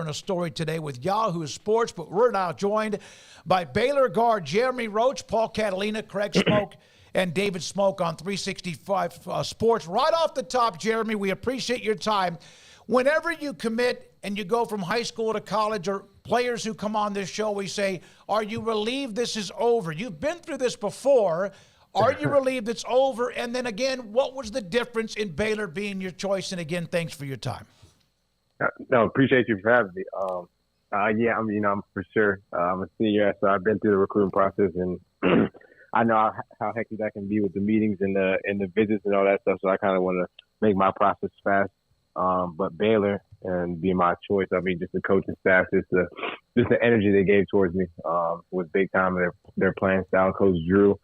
sharing a story today with Yahoo Sports, but we're now joined by Baylor Guard Jeremy Roach, Paul Catalina, Craig Smoak, and David Smoak on 365 Sports. Right off the top, Jeremy, we appreciate your time. Whenever you commit and you go from high school to college, or players who come on this show, we say, are you relieved this is over? You've been through this before. Are you relieved it's over? And then again, what was the difference in Baylor being your choice? And again, thanks for your time. No, appreciate you for having me. Yeah, I'm for sure. I'm a senior, so I've been through the recruiting process, and I know how hectic that can be with the meetings and the visits and all that stuff. So I kind of want to make my process fast. But Baylor and being my choice, just the coaching staff, just the energy they gave towards me was big time. Their playing style, Coach Drew.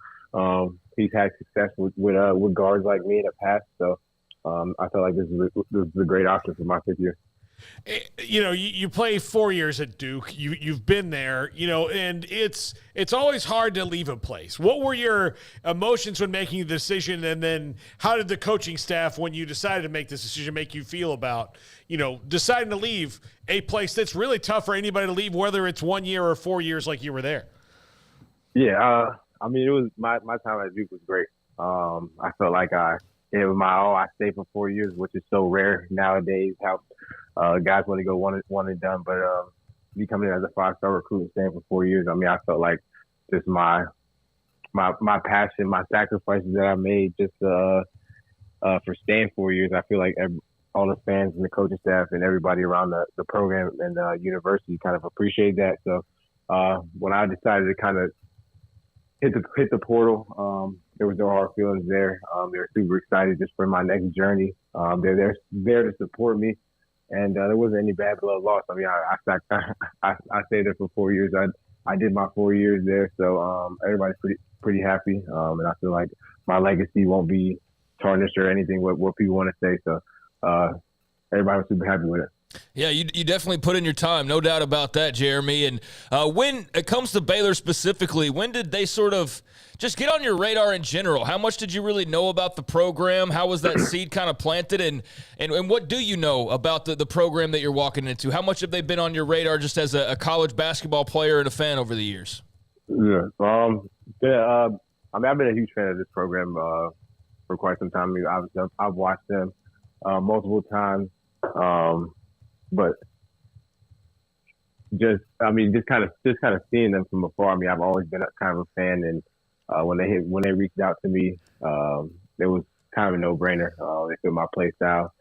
He's had success with guards like me in the past, so I felt like this is a great option for my fifth year. You play 4 years at Duke. You've been there, and it's always hard to leave a place. What were your emotions when making the decision, and then how did the coaching staff, when you decided to make this decision, make you feel about, deciding to leave a place that's really tough for anybody to leave, whether it's 1 year or 4 years like you were there? Yeah, it was my time at Duke was great. I felt like it was my all. I stayed for 4 years, which is so rare nowadays. How guys want to go one and done, but me coming in as a 5-star recruit and staying for 4 years, I felt like just my passion, my sacrifices that I made just for staying 4 years. I feel like all the fans and the coaching staff and everybody around the program and the university kind of appreciate that. So when I decided to kind of hit the portal, there was no hard feelings there. They were super excited just for my next journey. They're there to support me. And there wasn't any bad blood lost. I stayed there for 4 years. I did my 4 years there, so everybody's pretty happy. And I feel like my legacy won't be tarnished or anything what people want to say. So everybody was super happy with it. Yeah, you definitely put in your time, no doubt about that, Jeremy. And when it comes to Baylor specifically, when did they sort of just get on your radar in general? How much did you really know about the program? How was that seed kind of planted? And what do you know about the program that you're walking into? How much have they been on your radar just as a college basketball player and a fan over the years? Yeah, I've been a huge fan of this program for quite some time. I've watched them multiple times. But just kind of seeing them from afar. I've always been kind of a fan, and when they reached out to me, it was kind of a no-brainer. They fit my play style,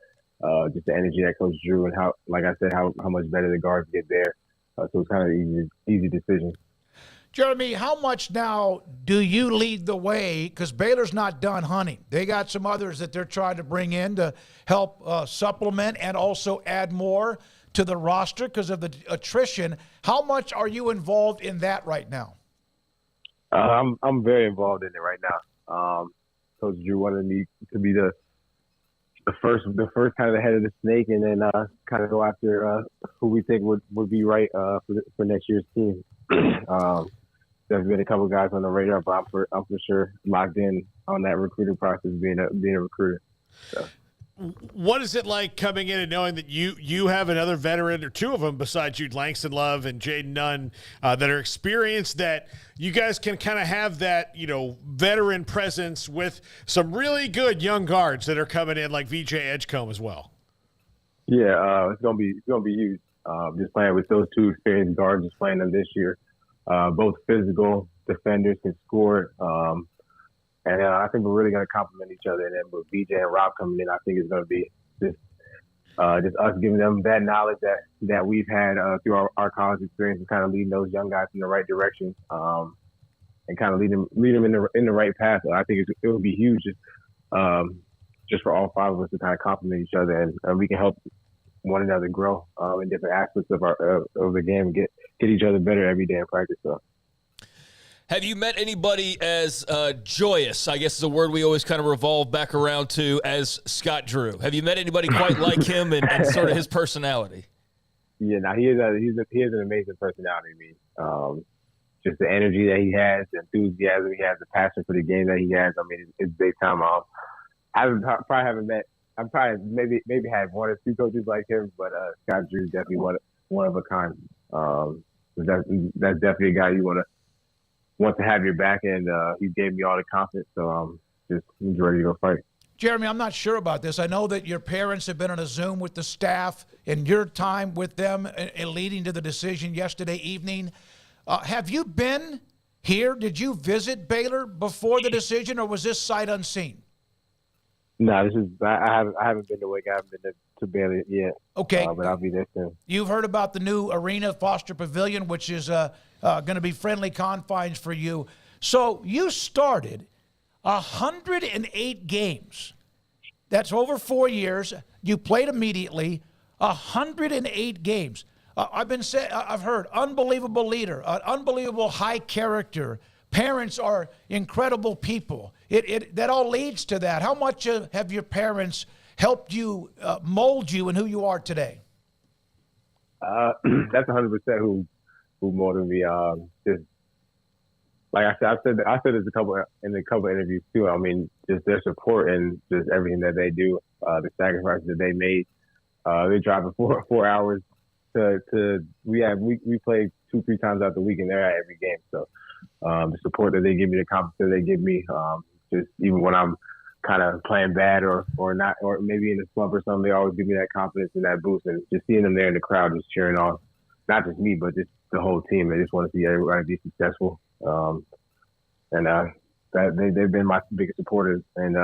just the energy that Coach Drew, and how much better the guards get there. So it's kind of an easy decision. Jeremy, how much now do you lead the way? Because Baylor's not done hunting. They got some others that they're trying to bring in to help supplement and also add more to the roster because of the attrition. How much are you involved in that right now? I'm very involved in it right now. Coach Drew wanted me to be the first kind of the head of the snake, and then kind of go after who we think would be right for next year's team. There's been a couple guys on the radar, but I'm for sure locked in on that recruiting process, being a recruiter. So. What is it like coming in and knowing that you have another veteran, or two of them besides you, Langston Love and Jaden Nunn, that are experienced, that you guys can kind of have that, veteran presence with some really good young guards that are coming in, like VJ Edgecombe as well? Yeah, it's gonna be huge. Just playing with those two experienced guards, just playing them this year. Both physical defenders, can score. And I think we're really going to complement each other. And then with VJ and Rob coming in, I think it's going to be just us giving them that knowledge that we've had through our college experience, and kind of leading those young guys in the right direction, and kind of lead them in the right path. I think it would be huge just for all five of us to kind of complement each other, and we can help one another grow in different aspects of the game, and get each other better every day in practice. So. Have you met anybody as joyous, I guess is a word we always kind of revolve back around to, as Scott Drew? Have you met anybody quite like him and sort of his personality? Yeah, he has an amazing personality to me. Just the energy that he has, the enthusiasm he has, the passion for the game that he has. It's big time. I've probably maybe had one or two coaches like him, but Scott Drew is definitely one of a kind. That's definitely a guy you want to have your back, and he gave me all the confidence. So just he's ready to go fight. Jeremy, I'm not sure about this. I know that your parents have been on a Zoom with the staff and your time with them leading to the decision yesterday evening. Have you been here? Did you visit Baylor before the decision, or was this sight unseen? No, I haven't been to Wake. I haven't been to Baylor yet. Okay. But I'll be there soon. You've heard about the new arena, Foster Pavilion, which is going to be friendly confines for you. So you started 108 games. That's over 4 years. You played immediately. 108 games. I've heard unbelievable leader, unbelievable high character. Parents are incredible people. That all leads to that. How much have your parents helped you mold you and who you are today? That's 100% who molded me. Just like I said this in a couple interviews too. I mean, just their support and just everything that they do, the sacrifices that they made. They're driving 4 hours we play 2-3 times out the week, and they're at every game. So the support that they give me, the confidence that they give me, just even when I'm kind of playing bad or not, or maybe in a slump or something, they always give me that confidence and that boost. And just seeing them there in the crowd, just cheering on, not just me, but just the whole team. They just want to see everybody be successful. They've been my biggest supporters and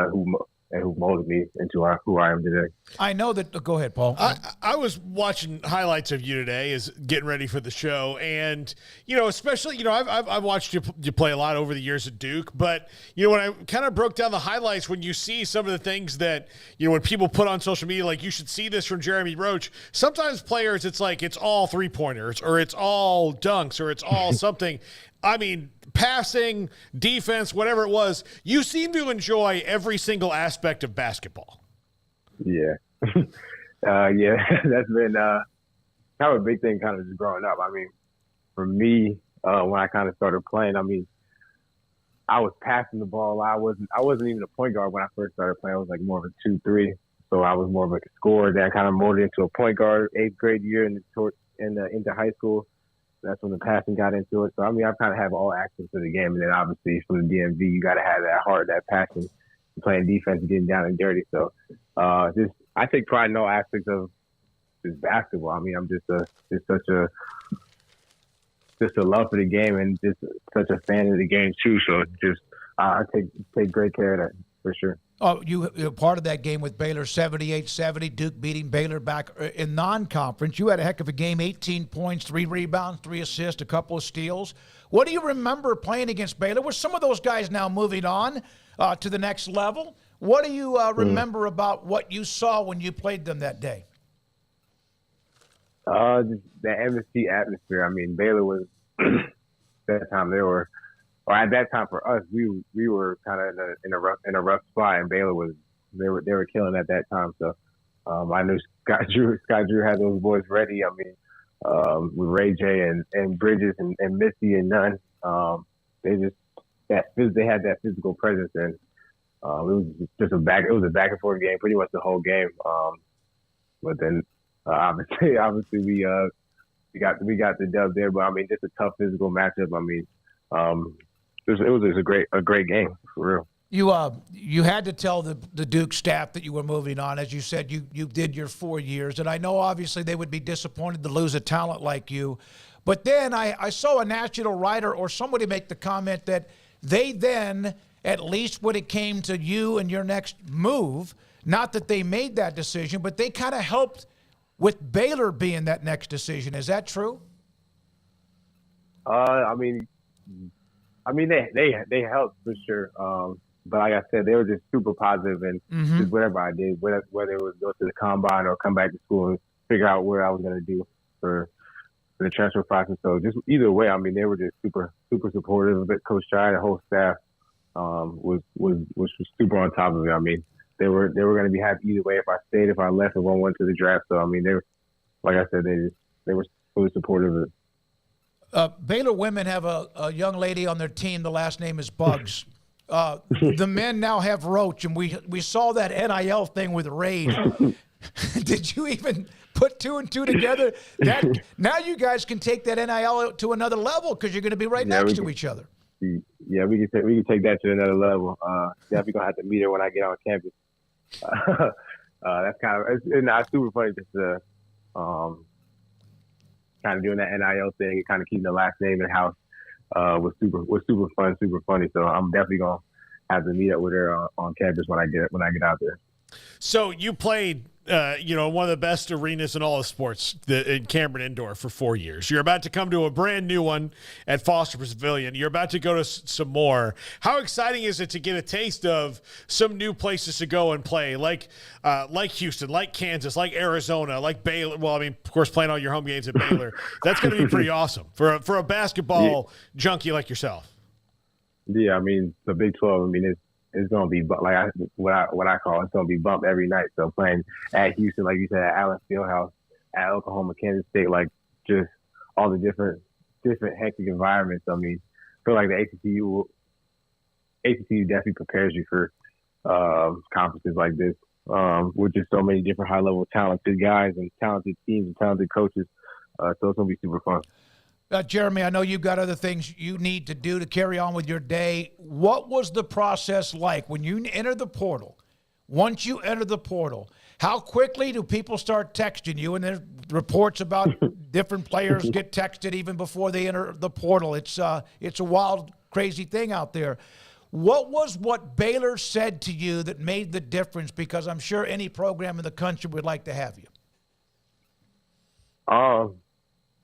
who molded me into who I am today. I know that. Go ahead, Paul. I was watching highlights of you today as getting ready for the show, and especially I've watched you play a lot over the years at Duke, but when I kind of broke down the highlights, when you see some of the things that when people put on social media, like you should see this from Jeremy Roach. Sometimes players, it's like it's all 3-pointers or it's all dunks or it's all something. I mean, passing, defense, whatever it was, you seem to enjoy every single aspect of basketball. Yeah. Yeah, that's been kind of a big thing kind of just growing up. I mean, for me, when I kind of started playing, I mean, I was passing the ball. I wasn't even a point guard when I first started playing. I was like more of a 2-3. So I was more of like a scorer. Then I kind of molded into a point guard 8th grade year into high school. That's when the passing got into it. So, I mean, I kind of have all aspects of the game. And then, obviously, from the DMV, you got to have that heart, that passion, playing defense, getting down and dirty. So, I take pride in all aspects of just basketball. I mean, I'm just such a love for the game and just such a fan of the game, too. So, I take great care of that, for sure. Oh, you're part of that game with Baylor, 78-70, Duke beating Baylor back in non-conference. You had a heck of a game, 18 points, 3 rebounds, 3 assists, a couple of steals. What do you remember playing against Baylor? Were some of those guys now moving on to the next level? What do you remember about what you saw when you played them that day? Just the MSC atmosphere. I mean, Baylor was that time at that time for us, we were kind of in a rough spot, and Baylor they were killing at that time. So I knew Scott Drew had those boys ready. I mean, with Ray J and Bridges and Missy and Nunn, they had that physical presence, and it was just a back and forth game, pretty much the whole game. But then obviously we got the dub there. But I mean, just a tough physical matchup. I mean. It was a great game, for real. You had to tell the Duke staff that you were moving on. As you said, you did your 4 years. And I know, obviously, they would be disappointed to lose a talent like you. But then I saw a national writer or somebody make the comment that they then, at least when it came to you and your next move, not that they made that decision, but they kind of helped with Baylor being that next decision. Is that true? I mean, they helped for sure. But like I said, they were just super positive and just whatever I did, whether it was go to the combine or come back to school and figure out what I was going to do for the transfer process. So just either way, I mean, they were just super, super supportive. But Coach Chai, the whole staff was super on top of it. I mean, they were going to be happy either way if I stayed, if I left, if I went to the draft. So I mean, like I said, they were fully supportive of it. Baylor women have a young lady on their team. The last name is Bugs. The men now have Roach, and we saw that NIL thing with Raid. Did you even put 2 and 2 together. Now you guys can take that NIL to another level because you're going to be right next to each other. Yeah, we can take that to another level. Definitely gonna have to meet her when I get on campus. That's it's not super funny just to kind of doing that NIL thing and kind of keeping the last name in the house was super fun, super funny. So I'm definitely gonna have to meet up with her on campus when I get out there. So you played, one of the best arenas in all of sports, in Cameron Indoor, for 4 years. You're about to come to a brand new one at Foster Pavilion. You're about to go to some more. How exciting is it to get a taste of some new places to go and play, like Houston, like Kansas, like Arizona, like Baylor? Well, I mean, of course, playing all your home games at Baylor. That's going to be pretty awesome for a basketball junkie like yourself. Yeah, I mean, the Big 12. I mean, it's going to be what I call it's going to be bump every night. So playing at Houston, like you said, at Allen Fieldhouse, at Oklahoma, Kansas State, like just all the different hectic environments. I mean, I feel like the ACCU definitely prepares you for conferences like this, with just so many different high level talented guys and talented teams and talented coaches. So it's going to be super fun. Jeremy, I know you've got other things you need to do to carry on with your day. What was the process like when you enter the portal? Once you enter the portal, how quickly do people start texting you? And there's reports about different players get texted even before they enter the portal. It's a wild, crazy thing out there. What Baylor said to you that made the difference? Because I'm sure any program in the country would like to have you.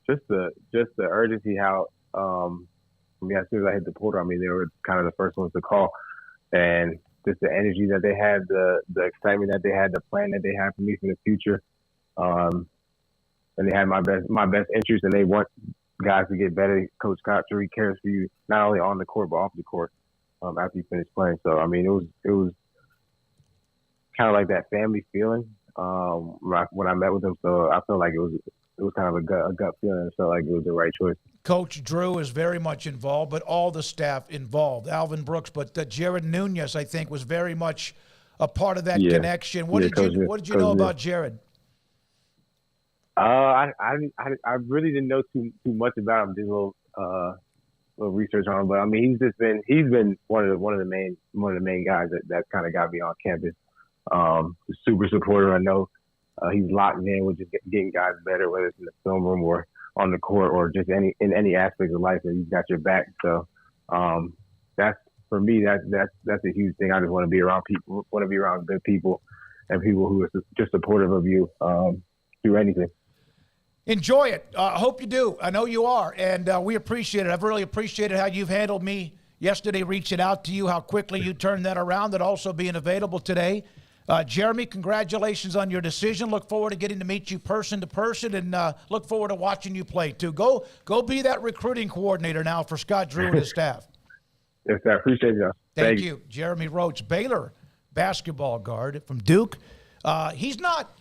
Just the urgency, how as soon as I hit the portal, I mean, they were kind of the first ones to call, and just the energy that they had, the excitement that they had, the plan that they had for me for the future, and they had my best interest, and they want guys to get better. Coach Scott really cares for you not only on the court but off the court after you finish playing. So I mean, it was kind of like that family feeling when I met with them. So I felt like it was kind of a gut feeling. I felt like it was the right choice. Coach Drew is very much involved, but all the staff involved. Alvin Brooks, but Jared Nunez, I think, was very much a part of that connection. What did you know about Jared? I really didn't know too much about him. Did a little research on him, but I mean, he's been one of the main guys that kind of got me on campus. Super supportive. I know. He's locked in with just getting guys better, whether it's in the film room or on the court or just in any aspect of life that he's got your back. So that's for me. That's a huge thing. I just want to be around people, want to be around good people, and people who are just supportive of you through anything. Enjoy it. I hope you do. I know you are, and we appreciate it. I've really appreciated how you've handled me yesterday, reaching out to you, how quickly you turned that around, and also being available today. Jeremy, congratulations on your decision. Look forward to getting to meet you person to person, and look forward to watching you play too. Go be that recruiting coordinator now for Scott Drew and his staff. Yes, I appreciate you. Thank you. Jeremy Roach, Baylor basketball guard from Duke. He's not